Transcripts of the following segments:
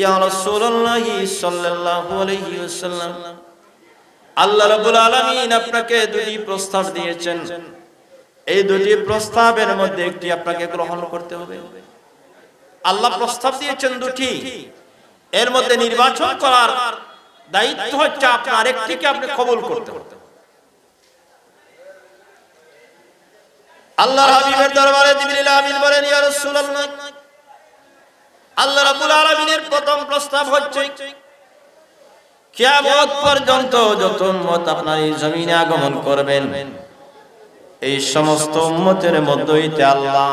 ইয়া রাসূলুল্লাহ সাল্লাল্লাহু আলাইহি ওয়াসাল্লাম, আল্লাহ রাব্বুল আলামিন আপনাকে দুটি প্রস্তাব দিয়েছেন, এই দুটি প্রস্তাবের মধ্যে একটি আপনাকে গ্রহণ করতে হবে। আল্লাহ প্রস্তাব দিয়েছেন দুটি, এর মধ্যে নির্বাচন করার দায়িত্ব হচ্ছে আপনার, একটিকে আপনি কবুল করতে হবে। আল্লাহর হাবিবের দরবারে জিবরিল আমিন বলেন, ইয়া রাসূলুল্লাহ, আল্লাহ রাব্বুল আলামিনের প্রথম প্রস্তাব হচ্ছে কিয়ামত পর্যন্ত যত উম্মত আপনার এই জমিনে আগমন করবেন, এই সমস্ত উম্মতের মধ্য হইতে আল্লাহ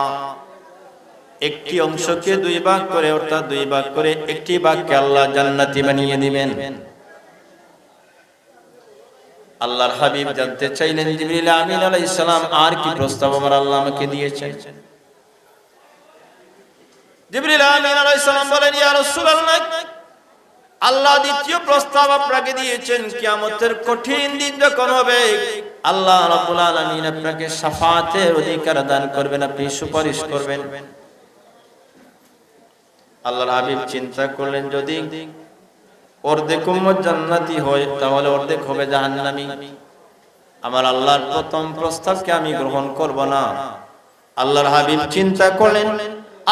একটি অংশকে দুই ভাগ করে, অর্থাৎ দুই ভাগ করে একটি ভাগকে আল্লাহ জান্নাতি বানিয়ে দিবেন। আল্লাহর হাবিব জানতে চাইলেন, জিবরিল আমিন আলাইহিস সালাম আর কি প্রস্তাব আমার আল্লাহ আমাকে দিয়েছেন? জিবরিল আমিন আলাইহিস সালাম বলেন, ইয়া রাসূলুল্লাহ, আল্লাহ দ্বিতীয় প্রস্তাব আপনাকে দিয়েছেন, কিয়ামতের কঠিন দিন যখন হবে আল্লাহ রাব্বুল আলামিন আপনাকে শাফাআতের অধিকার দান করবেন, আপনি সুপারিশ করবেন। আল্লাহর হাবিব চিন্তা করলেন, যদি অর্ধেক উম্মত জান্নাতি হয় তাহলে অর্ধেক হবে জাহান্নামী, আমার আল্লাহর প্রথম প্রস্তাবকে আমি গ্রহণ করব না। আল্লাহর হাবিব চিন্তা করলেন,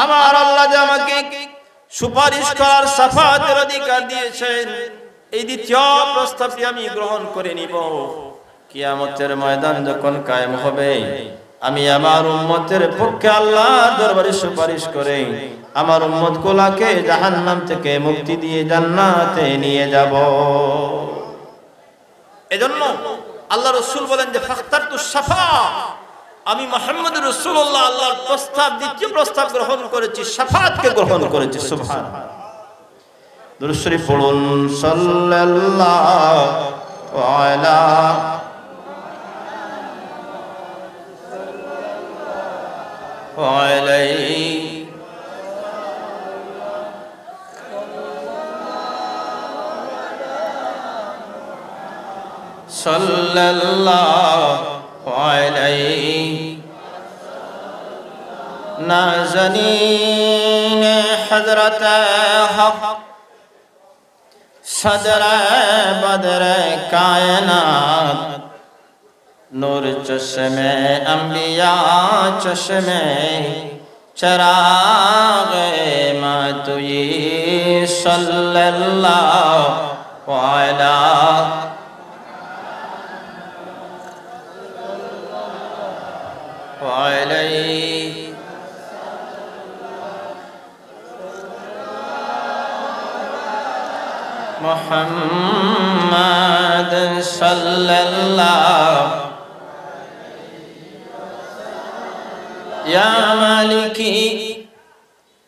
আমার আল্লাহ যে আমাকে সুপারিশ করার শাফাআতের অধিকার দিয়েছেন, এই দ্বিতীয় প্রস্তাবটি আমি গ্রহণ করে নিব। কিয়ামতের ময়দান যখন কায়েম হবে, আমি আমার উম্মতের পক্ষে আল্লাহর দরবারে সুপারিশ করে আমার উম্মত গুলাকে জাহান্নাম থেকে মুক্তি দিয়ে জান্নাতে নিয়ে যাব। এজন্য আল্লাহ রাসূল বলেন যে ফাখতারতু শাফা, আমি মুহাম্মদুর রাসূলুল্লাহ আল্লাহর প্রস্তাব, দ্বিতীয় প্রস্তাব গ্রহণ করেছি, শাফাআতকে গ্রহণ করেছি। সুবহানাল্লাহ। দুরূদ শরীফ পড়ুন, সাল্লাল্লাহু আলাইহি সাল্লাল্লাহু আলাইহি নাজনীন হযরত হক সদর বদর কায়নাত নূর চশমে अंबिया চশমে চিরাগ মাতুই সাল্লাল্লাহু আলাইহি মুহাম্মদ সাল্লাল্লাহু ইয়া মালিকি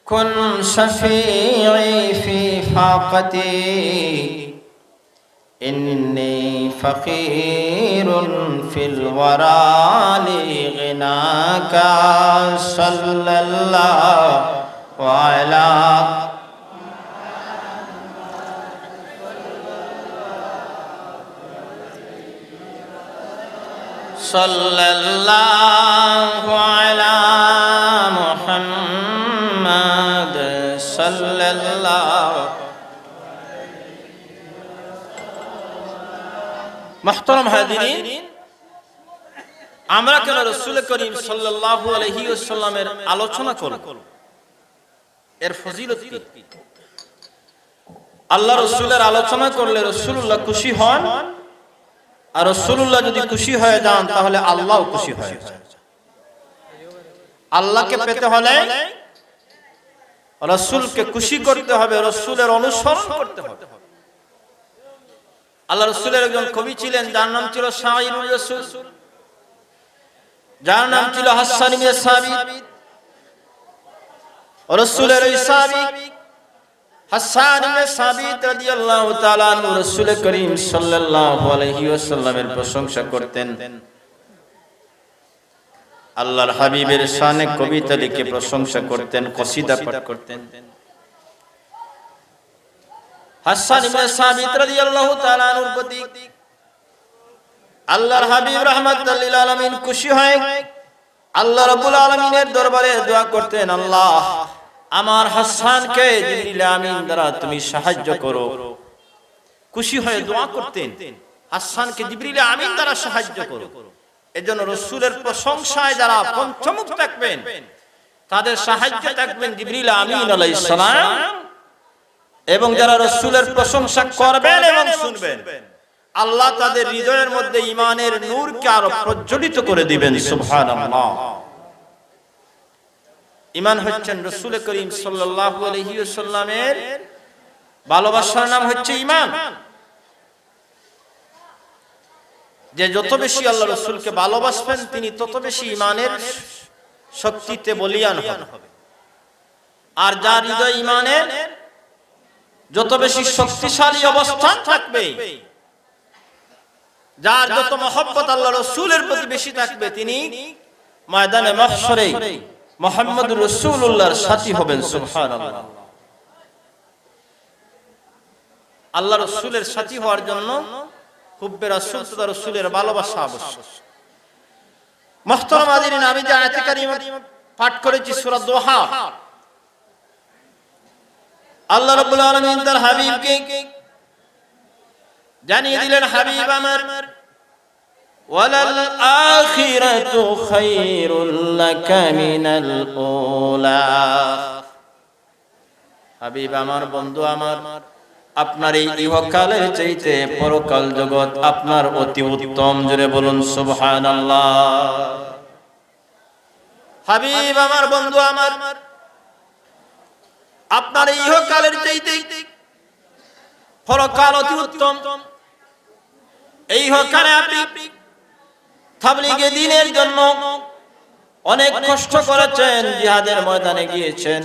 কুন শাফিঈ ফি ফাকাতি ইন্নী ফাকীরুন ফিল ওয়ারা লিগিনাকা সাল্লাল্লাহু আলা সাল্লাল্লাহু আলা মুহাম্মাদ সাল্লাল্লাহু। মুহতারাম হাজিরিন, আমরা কেন রাসূল করিম সাল্লাল্লাহু আলাইহি ওয়াসাল্লামের আলোচনা করব? এর ফজিলত কি? আল্লাহ রাসূলের আলোচনা করলে রাসূলুল্লাহ খুশি হন, আর রাসূলুল্লাহ যদি খুশি হয়ে যান তাহলে আল্লাহও খুশি হয়ে যায়। আল্লাহকে পেতে হলে রাসূলকে খুশি করতে হবে, রাসূলের অনুসরণ করতে হবে। আল্লাহ রাসূলের একজন কবি ছিলেন, যার নাম ছিল শায়রুর রাসূল, যার নাম ছিল হাসান ইবনে সাবিত। রাসূলের ওই সাহাবী হাসান ইবনে সাবিত রাদিয়াল্লাহু তাআলা আনহু রাসূল করিম সাল্লাল্লাহু আলাইহি ওয়াসাল্লামের প্রশংসা করতেন। আল্লাহর হাবিবের শানে কবিতা লিখে প্রশংসা করতেন, কসিদা পাঠ করতেন। হাসান ইবনে সাবিত রাদিয়াল্লাহু তাআলা আনহুর প্রতি আল্লাহর হাবিব রাহমাতুল লিল আলামিন খুশি হয় আল্লাহ রাব্বুল আলামিনের দরবারে দোয়া করতেন, আল্লাহ আমার হাসানকে জিবরিল আমিন দ্বারা তুমি সাহায্য করো। খুশি হয়ে দোয়া করতেন, হাসানকে জিবরিল আমিন দ্বারা সাহায্য করো। এজন্য রাসূলের প্রশংসায় যারা পঞ্চমুখ থাকবেন, তাদের সাহায্য থাকবেন জিবরিল আমিন আলাইহিস সালাম, এবং যারা রাসূলের প্রশংসা করবেন এবং শুনবেন, আল্লাহ তাদের হৃদয়ের মধ্যে ঈমানের নূরকে আরো প্রজ্বলিত করে দিবেন। সুবহানাল্লাহ। ঈমান হচ্ছেন রাসূল করিম সাল্লাল্লাহু আলাইহি ওয়াসাল্লামের ভালোবাসার নাম হচ্ছে ঈমান। যে যত বেশি আল্লাহ রাসূলকে ভালোবাসবেন, তিনি তত বেশি ঈমানের শক্তিতে বলীয়ান হবেন। আর যার হৃদয়ে ঈমানের যত বেশি শক্তিশালী অবস্থান থাকবে, যার যত মহব্বত আল্লাহ রাসূলের প্রতি বেশি থাকবে, তিনি ময়দানে মাহশরে মুহাম্মদুর রাসূলুল্লাহর সাথী হবেন। সুবহানাল্লাহ। আল্লাহ রাসূলের সাথী হওয়ার জন্য হুব্বে রাসূল তথা রাসূলের ভালোবাসা আবশ্যক। মুহতারাম হাজিরিন, আমি যে আয়াতে কারিমা পাঠ করেছি সূরা দোহা, আল্লাহ রাব্বুল আলামিন তার হাবিবকে জানিয়ে দিলেন, হাবিব আমার, ওয়ালাল আখিরাতু খায়রুল লাকা মিনাল উলা। হাবিব আমার, বন্ধু আমার, আপনার এই ইহকালের চাইতে পরকাল জগৎ আপনার অতি উত্তম। জোরে বলুন সুবহানাল্লাহ। হাবিব আমার, বন্ধু আমার, আপনার এই ইহকালের চাইতে পরকাল অতি উত্তম। এই ইহকালে আপনি তাবলীগে দ্বীনের জন্য অনেক কষ্ট করেছেন, জিহাদের ময়দানে গিয়েছেন,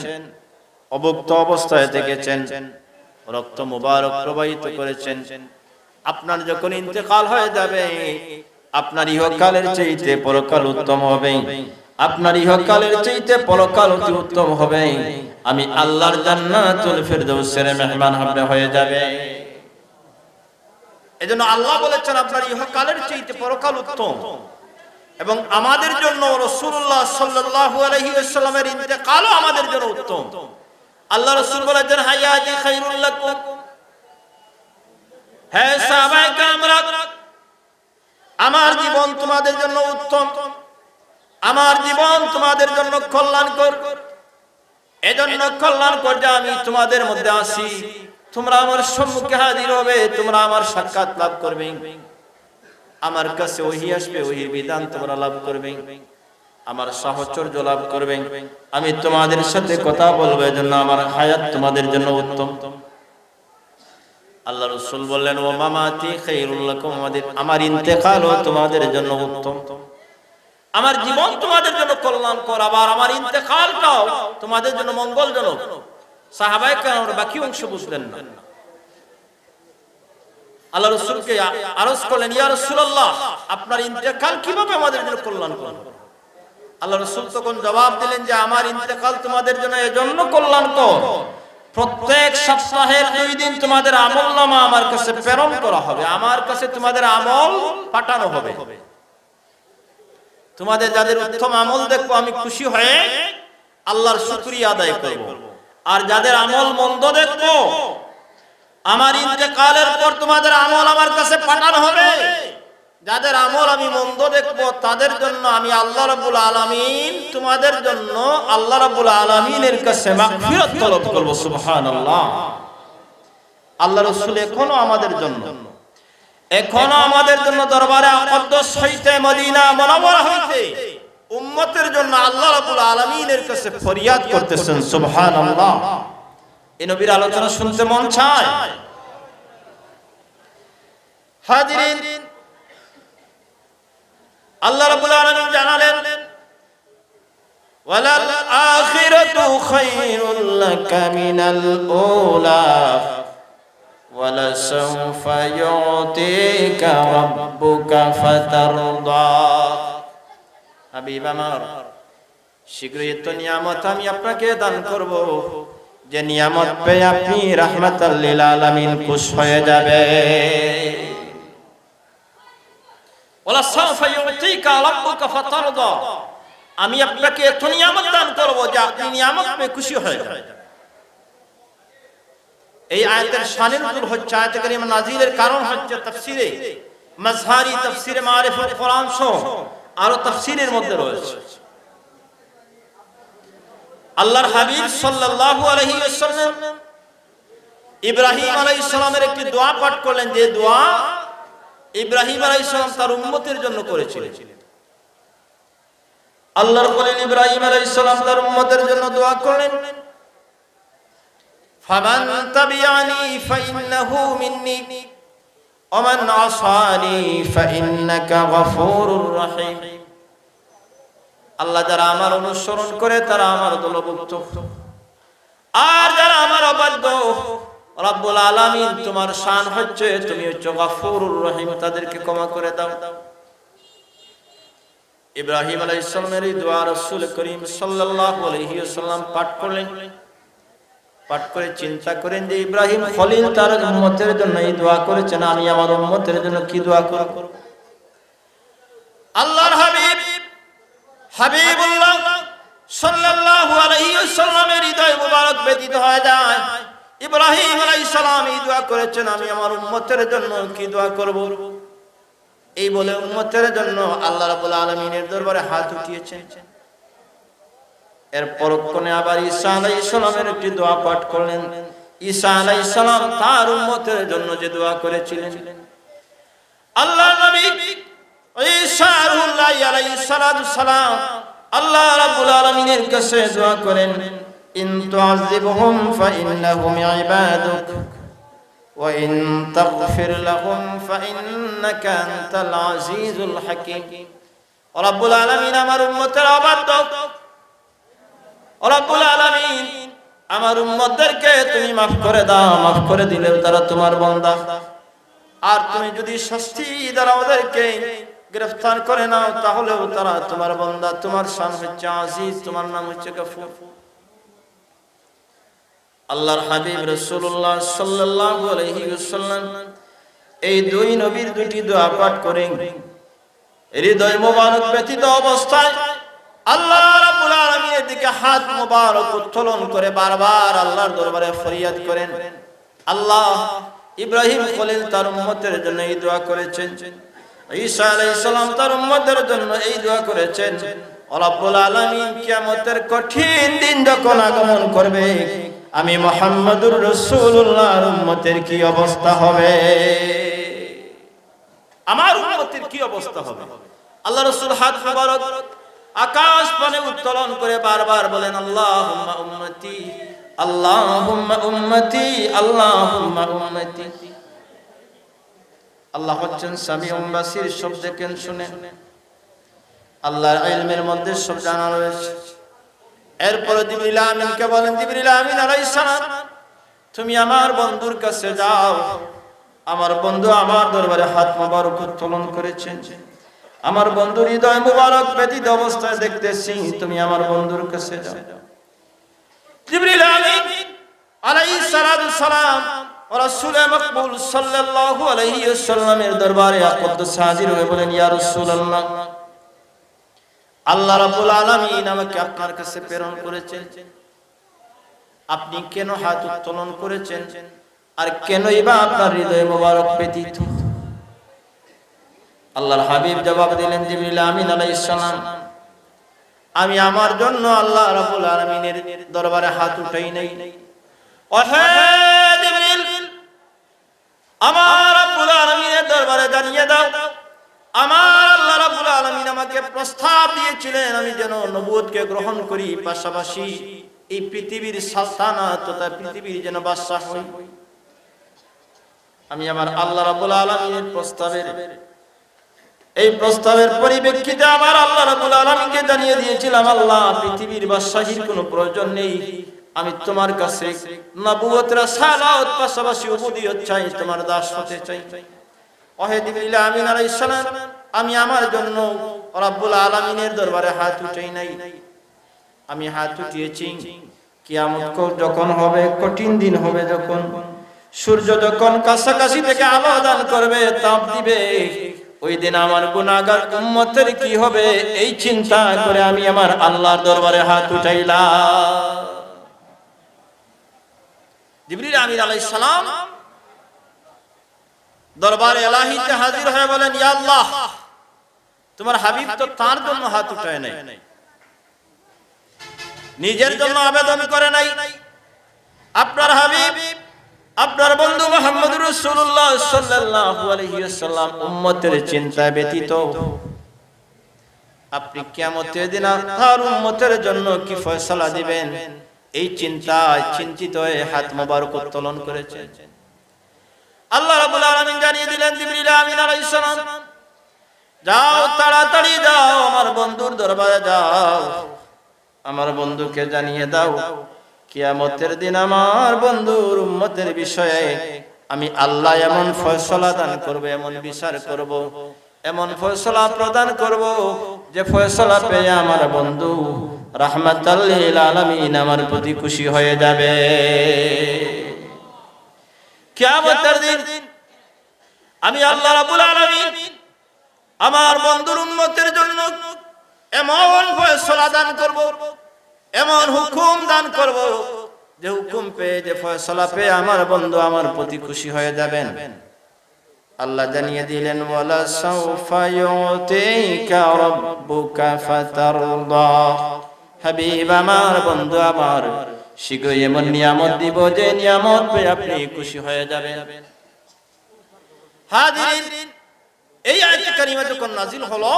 অভুক্ত অবস্থায় থেকেছেন, রক্ত মুবারক প্রবাহিত করেছেন। আপনার যখন ইন্তেকাল হয়ে যাবে, আপনার ইহকালের চাইতে পরকাল উত্তম হবে। আপনার ইহকালের চাইতে পরকাল অতি উত্তম হবে। আমি আল্লাহর জান্নাতুল ফিরদাউসের মেহমান আপনি হয়ে যাবে। এজন্য আল্লাহ বলেছেন আপনার ইহকালের চাইতে পরকাল উত্তম। এবং আমাদের জন্য রাসূলুল্লাহ সাল্লাল্লাহু আলাইহি ওয়াসাল্লামের ইন্তেকালও আমাদের জন্য উত্তম। আল্লাহ রাসূল বলেছেন, হায়াতি খায়রুল লাকুম। হে সাহাবায়ে কেরামরা, আমার জীবন তোমাদের জন্য উত্তম, আমার জীবন তোমাদের জন্য কল্যাণকর। এজন্য কল্যাণকর যে আমি তোমাদের মধ্যে আসি, তোমরা আমার সম্মুখে হাজির হবে, তোমরা আমার সাক্ষাৎ লাভ করবে, আমার কাছে ওহী আসবে, ওহীর বিধান তোমরা লাভ করবে, আমার সাহচর্য লাভ করবে, আমি তোমাদের সাথে কথা বলবো, এজন্য আমার হায়াত তোমাদের জন্য উত্তম। আল্লাহ রাসূল বললেন, ওয়া মামাতি খায়রুল লাকুম, আমার ইন্তেকালও তোমাদের জন্য উত্তম। আমার জীবন তোমাদের জন্য কল্যাণকর, আবার আমার ইন্তেকালটাও তোমাদের জন্য মঙ্গলজনক। সাহাবায়ে কেরামরা বাকি অংশ বুঝলেন না। আল্লাহ রাসূলকে আরজ করলেন, ইয়া রাসূলুল্লাহ, আপনার ইন্তেকাল কিভাবে আমাদের জন্য কল্যাণকর? আল্লাহ রাসূল তখন জবাব দিলেন যে আমার ইন্তেকাল তোমাদের জন্য এজন্য কল্যাণকর, প্রত্যেক সপ্তাহের 2 দিন তোমাদের আমলনামা আমার কাছে প্রেরণ করা হবে, আমার কাছে তোমাদের আমল পাঠানো হবে। তোমাদের যাদের উত্তম আমল দেখবো, আমি খুশি হয়ে আল্লাহর শুকরিয়া আদায় করব। আর যাদের আমল মন্দ দেখবো, আমার ইন্তেকালের পর তোমাদের আমল আমার কাছে পাঠানো হবে। যাদের আমল আমি মন্দ দেখবো, তাদের জন্য আমি আল্লাহ রাব্বুল আলামিন তোমাদের জন্য আল্লাহ রাব্বুল আলামিনের কাছে মাগফিরাত তলব করব। সুবহানাল্লাহ। আল্লাহ রাসূল এখনো আমাদের জন্য দরবারে আকদ্দস হইতে মদিনা মুনাওয়ারা হইতে উম্মতের জন্য আল্লাহ রাব্বুল আলামিনের কাছে ফরিয়াদ করতেছেন। সুবহানাল্লাহ। এই নবীর আলোচনা শুনতে মন চায়। হাজিরিন, আল্লাহ রাব্বুল আলামিন জানালেন, ওয়ালাল আখিরাতু খায়রুল লাকা মিনাল উলা ওয়ালা সাওফা ইউতিকা রাব্বুকা ফাতারদা। হাবিব আমার, শীঘ্রই তো নিয়ামত আমি আপনাকে দান করব, যে নিয়ামত পেয়ে আপনি রাহমাতাল লিল আলামিন খুশি হয়ে যাবে। ওয়ালা সাওফা ইউতিকা রাব্বুকা ফাতারদা। আমি আপনাকে এত নিয়ামত দান করব যে আপনি নিয়ামত পেয়ে খুশি হয়ে যাবেন। এই আয়াতের শানের নজুল হচ্ছে, আয়াতে কারিমা নাজিলের কারণ হচ্ছে তাফসিরে মাজহারি, তাফসিরে মারিফুল কোরআন সহ আরো তাফসিরের মধ্যে রয়েছে। আল্লাহর হাবিব সাল্লাল্লাহু আলাইহি ওয়াসাল্লাম ইব্রাহিম আলাইহিস সালামের একটি দোয়া পাঠ করলেন, যে দোয়া ইব্রাহিম আলাইহিস সালাম তার উম্মতের জন্য করেছিলেন। আল্লাহর খলিল ইব্রাহিম আলাইহিস সালাম তার উম্মতের জন্য দোয়া করলেন, ফামান তাবিআনি ফাইন্নাহু মিন্নি ওয়া মান আসানি ফাইন্নাকা গফুরুর রহিম। আল্লাহ যারা আমার অনুসরণ করে তারা আমার দলভুক্ত, আর যারা আমার অবাধ্য, রব্বুল আলামিন তোমার শান হচ্ছে তুমি হচ্ছে গফুরুর রহিম, তাদেরকে ক্ষমা করে দাও। ইব্রাহিম আলাইহিস সালামের এই দোয়া রাসূল করিম সাল্লাল্লাহু আলাইহি ওয়াসাল্লাম পাঠ করলেন। পাঠ করে চিন্তা করেন যে ইব্রাহিম খলিল তার উম্মতের জন্য এই দোয়া করেছেন, আমি আমার উম্মতের জন্য কি দোয়া করব? আল্লাহর হাবিব হাবিবুল্লাহ সাল্লাল্লাহু আলাইহি ওয়াসাল্লামের হৃদয় মুবারক ব্যথিত হয়ে যায়। ইব্রাহিম আলাইহিস সালাম এই দোয়া করেছেন, আমি আমার উম্মতের জন্য কি দোয়া করব? এই বলে উম্মতের জন্য আল্লাহ রাব্বুল আলামিনের দরবারে হাত উঠিয়েছেন। এর পরক্ষণে আবার ঈসা আলাইহিস সালামের একটি দোয়া পাঠ করলেন। ঈসা আলাইহিস সালাম তার উম্মতের জন্য যে দোয়া করেছিলেন, আল্লাহর নবী ঈসা আলাইহিস সালাম আল্লাহ রাব্বুল আলামিনের কাছে দোয়া করেন, ইন তুআযিবহুম ফাইন্নাহুম ইবাদুক ওয়া ইন তাগফির লাহুম ফাইন্নাকা আনতাল আজিজুল হাকীম। রব্বুল আলামিন আমার উম্মতের অবাধ্য, রব্বুল আলামিন আমার উম্মতদেরকে তুমি মাফ করে দাও, মাফ করে দিলেও তারা তোমার বান্দা, আর তুমি যদি শাস্তি দ্বারা ওদেরকে গ্রেফতার করে নাও তাহলেও তারা তোমার বান্দা। তোমার শান হচ্ছে আজিজ, তোমার নাম হচ্ছে গফুর। আল্লাহর হাবিব রাসূলুল্লাহ সাল্লাল্লাহু আলাইহি ওয়াসাল্লাম এই দুই নবীর দুটি দোয়া পাঠ করেন। হৃদয় মোবারক ব্যথিত অবস্থায় আল্লাহ রাব্বুল আলামিনের দিকে হাত মোবারক উত্তোলন করে বারবার আল্লাহর দরবারে ফরিয়াদ করেন, আল্লাহ ইব্রাহিম খলিল তার উম্মতের জন্য এই দোয়া করেছেন, ঈসা আলাইহিস সালাম তার উম্মতের জন্য এই দোয়া করেছেন। রব্বুল আলামিন কিয়ামতের কঠিন দিন যখন আগমন করবে, আমি মুহাম্মদুর রাসূলুল্লাহর উম্মতের কি অবস্থা হবে, আমার উম্মতের কি অবস্থা হবে? আল্লাহ রাসূল হাত মোবারক আকাশ পানে উত্তোলন করে বারবার বলেন, আল্লাহুম্মা উম্মতি, আল্লাহুম্মা উম্মতি, আল্লাহুম্মা উম্মতি। আল্লাহ হচ্ছেন সামিউম বাসির, সব দেখেন শুনেন, আল্লাহর ইলমের মধ্যে সব জানা রয়েছে। এরপরে জিবরিল আমিনকে বলেন, জিবরিল আমিন আলাইহিস সালাম তুমি আমার বন্ধুর কাছে যাও, আমার বন্ধু আমার দরবারে হাত মোবারক উত্তোলন করেছেন, আমার বন্ধুর হৃদয় মুবারক ব্যথিত অবস্থায় দেখতেছি, তুমি আমার বন্ধুর কাছে যাও। জিবরিল আমিন আলাইহিস সালাম রাসূল মাকবুল সাল্লাল্লাহু আলাইহি ওয়াসাল্লামের দরবারে আকদ্দস হাজির হয়ে বলেন, ইয়া রাসূলুল্লাহ, আল্লাহ রাব্বুল আলামিন আমাকে আপনার কাছে প্রেরণ করেছেন, আপনি কেন হাত উত্তোলন করেছেন, আর কেনই বা আপনার হৃদয় মুবারক ব্যথিত? আল্লাহর হাবিব জবাব দিলেন, জিবরিল আমিন আলাইহিস সালাম আমি আমার জন্য আল্লাহ রাব্বুল আলামিনের দরবারে হাত উঠাই নাই। ও হে জিবরিল, আমার রাব্বুল আলামিনের দরবারে জানিয়ে দাও, আমার আল্লাহ রাব্বুল আলামিন আমাকে প্রস্তাব দিয়েছিলেন আমি যেন নবুয়তকে গ্রহণ করি, পাশাপাশি এই পৃথিবীর সালতানাত তথা পৃথিবীর যেন বাদশা হই। আমি আমার আল্লাহ রাব্বুল আলামিনের এই প্রস্তাবের পরিপ্রেক্ষিতে আমার আল্লাহ রাব্বুল আলামিনকে জানিয়ে দিয়েছিলাম, আল্লাহ পৃথিবীর বাদশাহীর কোনো প্রয়োজন নেই, আমি তোমার কাছে নবুয়ত রাসালাত পাশাপাশি উবুদিয়ত চাই, তোমার দাস হতে চাই। ওহে জিবরিল আমিন আলাইহিস সালাম আমি আমার জন্য রাব্বুল আলামিনের দরবারে হাত উঠাই নাই, আমি হাত উঠিয়েছি কিয়ামত যখন হবে, কঠিন দিন হবে, যখন সূর্য যখন কাছাকাছি থেকে আলো দান করবে, তাপ দিবে, ওই দিন আমার গুনাহগার উম্মতের কি হবে এই চিন্তা করে আমি আমার আল্লাহর দরবারে হাত উঠাইলাম। জিবরিল আমিন আলাইহিস সালাম দরবারে ইলাহিতে হাজির হয়ে বলেন, ইয়া আল্লাহ, তোমার হাবিব তো তার জন্য হাত উঠায় নাই, নিজের জন্য আবেদন করে নাই। আপনার হাবিব, আপনার বন্ধু মুহাম্মদুর রাসূলুল্লাহ সাল্লাল্লাহু আলাইহি ওয়াসাল্লাম উম্মতের চিন্তা ব্যতীত আপনি কিয়ামতের দিন তার উম্মতের জন্য কি ফয়সালা দিবেন এই চিন্তায় চিন্তিত হয়ে হাত মোবারক উত্তোলন করেছে। আল্লাহ রাব্বুল আলামিন জানিয়ে দিলেন, জিবরিল আমিন আলাইহিস সালাম, যাও তাড়াতাড়ি যাও আমার বন্ধুর দরবারে যাও, আমার বন্ধুকে জানিয়ে দাও কিয়ামতের দিন আমার বন্ধুর উম্মতের বিষয়ে আমি আল্লাহ এমন ফয়সালা দান করব, এমন বিচার করব, এমন ফয়সালা প্রদান করব যে ফয়সালা পেয়ে আমার বন্ধু রাহমাতাল লিল আলামিন আমার প্রতি খুশি হয়ে যাবে। কিয়ামতের দিন আমি আল্লাহ রাব্বুল আলামিন আমার বন্ধুর উম্মতের জন্য এমন ফয়সালা দান করব, এমন হুকুম দান করব যে হুকুম পেয়ে, যে ফয়সালা পেয়ে আমার বন্ধু আমার প্রতি খুশি হয়ে যাবেন। আল্লাহ জানিয়ে দিলেন, ওয়ালা সাউফা ইউতিকা রাব্বুকা ফাতারদা, হাবিব আমার বন্ধু আমার শীঘ্রই এমন নিয়ামত দিব যে নিয়ামত পেয়ে আপনি খুশি হয়ে যাবেন। হাজিরিন, এই আয়াত কারিমা যখন নাজিল হলো,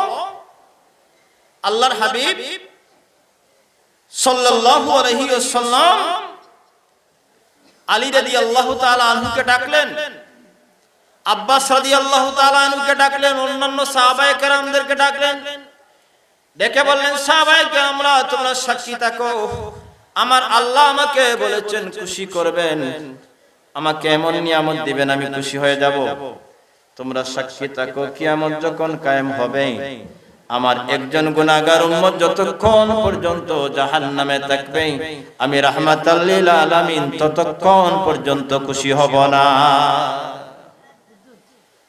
আল্লাহর হাবিব সাল্লাল্লাহু আলাইহি ওয়াসাল্লাম আলী রাদিয়াল্লাহু তাআলা আনহুকে ডাকলেন, আব্বাস রাদিয়াল্লাহু তাআলা আনহুকে ডাকলেন, অন্যান্য সাহাবায়ে কেরামদেরকে ডাকলেন, ডেকে বললেন, সাহাবায়ে কেরামরা তোমরা সাক্ষী থাকো, আমার আল্লাহ আমাকে বলেছেন খুশি করবেন, আমাকে এমন নিয়ামত দিবেন আমি খুশি হয়ে যাব। তোমরা সাক্ষী থাকো কিয়ামত যখন কায়েম হবে আমার একজন গুনাহগার উম্মত যতক্ষণ পর্যন্ত জাহান্নামে থাকবে আমি রাহমাতাল লিল আলামিন ততক্ষণ পর্যন্ত খুশি হব না।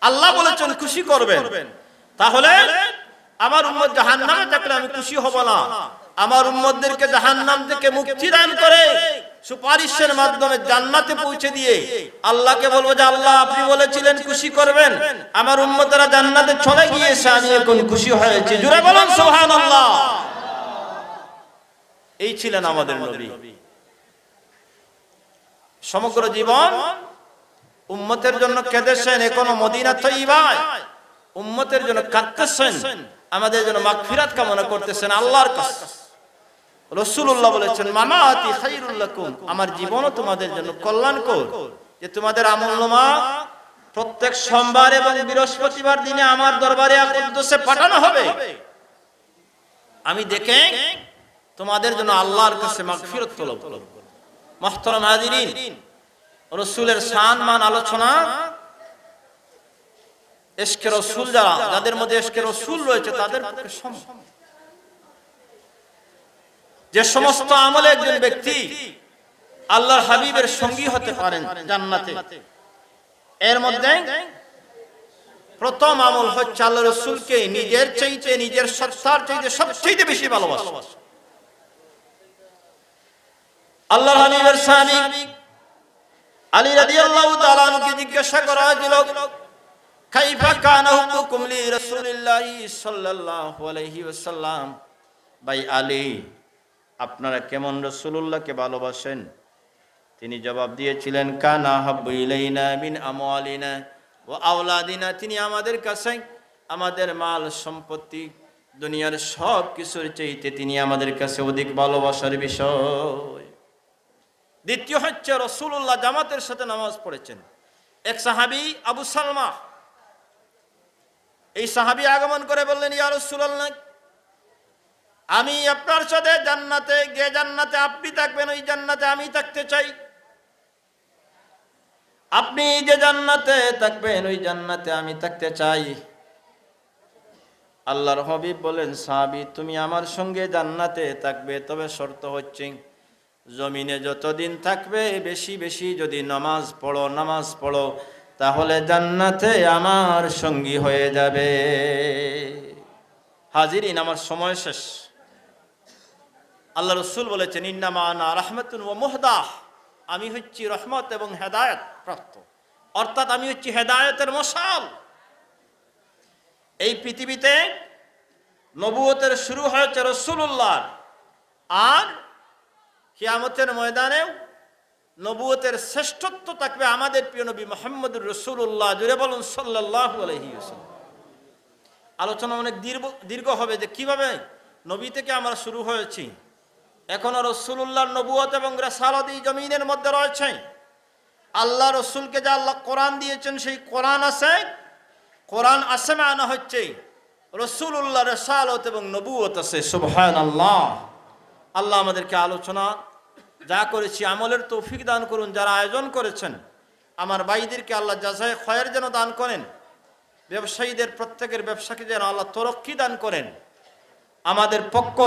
আল্লাহ বলেছেন খুশি করবেন, তাহলে আমার উম্মত জাহান্নামে থাকলে আমি খুশি হব না। আমার উম্মতদেরকে জাহান্নাম থেকে মুক্তি দান করে সুপারিশের মাধ্যমে জান্নাতে পৌঁছে দিয়ে আল্লাহকে বলবো যে আল্লাহ আপনি বলেছিলেন খুশি করবেন, আমার উম্মতেরা জান্নাতে চলে গিয়েছে, আমি এখন খুশি হয়েছি। জোরে বলুন সুবহানাল্লাহ। এই ছিলেন আমাদের নবী। সমগ্র জীবন উম্মতের জন্য কেঁদেছেন, এখনো মদিনা তৈয়বায় উম্মতের জন্য কাঁদতেছেন, আমাদের জন্য মাগফিরাত কামনা করতেছেন আল্লাহর কাছে। রাসূলুল্লাহ বলেছেন, মামাতি খায়রুল লাকুম, আমার জীবনও তোমাদের জন্য কল্যাণকর, যে তোমাদের আমলনামা প্রত্যেক সোমবার এবং বৃহস্পতিবার দিনে আমার দরবারে আকদ্দসে পাঠানো হবে, আমি দেখে তোমাদের জন্য আল্লাহর কাছে মাগফিরাত তলব করব। মুহতারাম হাজিরিন, রাসূলের শান মান আলোচনা, ইশকে রাসূল যাদের মধ্যে ইশকে রাসূল রয়েছে তাদের পক্ষে সম্ভব। যে সমস্ত আমলে একজন ব্যক্তি আল্লাহর হাবিবের সঙ্গী হতে পারেন জান্নাতে, এর মধ্যে প্রথম আমল হচ্ছে আল্লাহর রাসূলকে নিজের চাইতে, নিজের সত্তার চাইতে সবচেয়ে বেশি ভালোবাসা। আল্লাহর হাবিবের সাহাবী আলী রাদিয়াল্লাহু তাআলা আনহুকে জিজ্ঞাসা করা হয়েছিল, কাইফা কানা হুকুম লি রাসূলিল্লাহি সাল্লাল্লাহু আলাইহি ওয়াসাল্লাম, ভাই আলী আপনারা কেমন রাসূলুল্লাহকে ভালোবাসেন? তিনি জবাব দিয়েছিলেন, কানা হাব্বু ইলাইনা মিন আমওয়ালিনা ওয়া আওলাদিনা, তিনি আমাদের কাছে আমাদের মাল সম্পত্তি দুনিয়ার সব কিছুর চাইতে তিনি আমাদের কাছে অধিক ভালোবাসার বিষয়। দ্বিতীয় হচ্ছে রাসূলুল্লাহ জামাতের সাথে নামাজ পড়েছেন। এক সাহাবী আবু সালমা, এই সাহাবী আগমন করে বললেন, ইয়া রাসূলুল্লাহ আমি আপনার সাথে জান্নাতে গিয়ে, জান্নাতে আপনি থাকবেন ওই জান্নাতে আমি থাকতে চাই, আপনি যে জান্নাতে থাকবেন ওই জান্নাতে আমি থাকতে চাই। আল্লাহর হাবিব বলেন, সাহাবী তুমি আমার সঙ্গে জান্নাতে থাকবে, তবে শর্ত হচ্ছে জমিনে যতদিন থাকবে বেশি বেশি যদি নামাজ পড়ো তাহলে জান্নাতে আমার সঙ্গী হয়ে যাবে। হাজিরিন, আমার সময় শেষ। আল্লাহ রসুল বলেছেন, ইন্নামা আনা রাহমাতুন ওয়া মুহদাহ, আমি হচ্ছি রহমত এবং হেদায়েত প্রাপ্ত, অর্থাৎ আমি হচ্ছি হেদায়েতের মশাল। এই পৃথিবীতে নবুয়তের শুরু হয়েছে রাসূলুল্লাহ, আর কিয়ামতের ময়দানেও নবুয়তের শ্রেষ্ঠত্ব থাকবে আমাদের প্রিয় নবী মুহাম্মদুর রাসূলুল্লাহ। জুড়ে বলুন সাল্লাল্লাহু আলাইহি ওয়াসাল্লাম। আলোচনা অনেক দীর্ঘ হবে যে কিভাবে নবী থেকে আমরা শুরু হয়েছি, এখনো রাসূলুল্লাহর নবুয়ত এবং রিসালাত এই জমিনের মধ্যে রয়েছে। আল্লাহ রসুলকে যে আল্লাহ কোরআন দিয়েছেন, সেই কোরআন আছে। কোরআন আছে মানে হচ্ছে রাসূলুল্লাহ রিসালাত এবং নবুয়ত আছে। সুবহানাল্লাহ। আল্লাহ আমাদেরকে আলোচনা যা করেছি আমলের তৌফিক দান করুন। যারা আয়োজন করেছেন আমার ভাইদেরকে আল্লাহ জাযায়ে খয়র যেন দান করেন। ব্যবসায়ীদের প্রত্যেকের ব্যবসাকে যেন আল্লাহ তরক্কি দান করেন। আমাদের পক্ষ